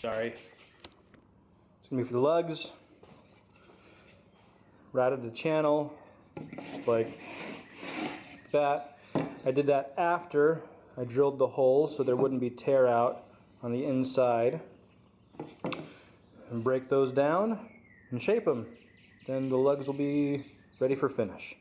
Sorry. It's gonna be for the lugs. Routed the channel, just like that. I did that after I drilled the holes so there wouldn't be tear out on the inside. And break those down and shape them. Then the lugs will be ready for finish.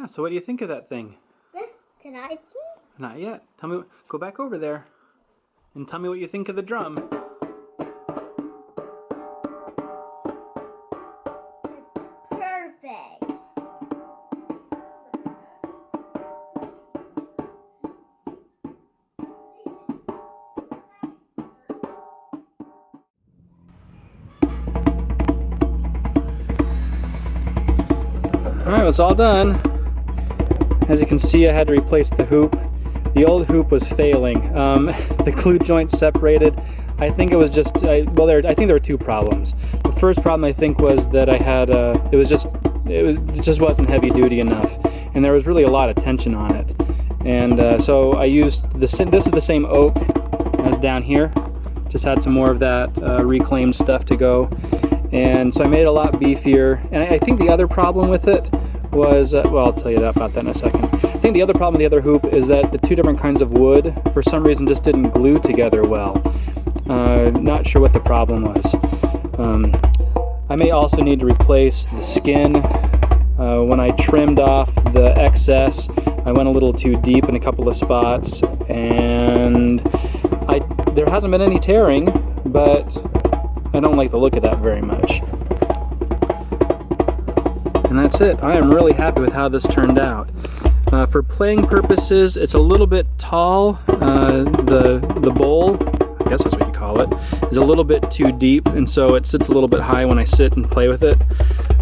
Yeah, so what do you think of that thing? Can I see? Not yet. Tell me, go back over there and tell me what you think of the drum. Perfect. Alright, it's all done. As you can see, I had to replace the hoop. The old hoop was failing. The glue joint separated. I think it was just, I think there were two problems. The first problem I think was that I had, it just wasn't heavy duty enough. And there was really a lot of tension on it. And so I used, this is the same oak as down here. Just had some more of that reclaimed stuff to go. And so I made it a lot beefier. And I think the other problem with it was, well, I'll tell you about that in a second. I think the other problem with the other hoop is that the two different kinds of wood, for some reason, just didn't glue together well. Not sure what the problem was. I may also need to replace the skin. When I trimmed off the excess, I went a little too deep in a couple of spots, and there hasn't been any tearing, but I don't like the look of that very much. And that's it. I am really happy with how this turned out. For playing purposes, it's a little bit tall. The bowl, I guess that's what you call it, is a little bit too deep, and so it sits a little bit high when I sit and play with it.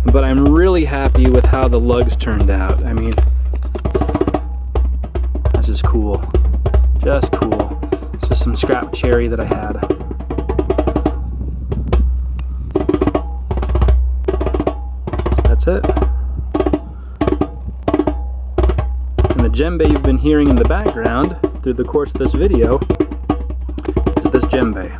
But I'm really happy with how the lugs turned out. I mean, that's just cool. Just cool. It's just some scrap cherry that I had. So that's it. And the djembe you've been hearing in the background through the course of this video is this djembe.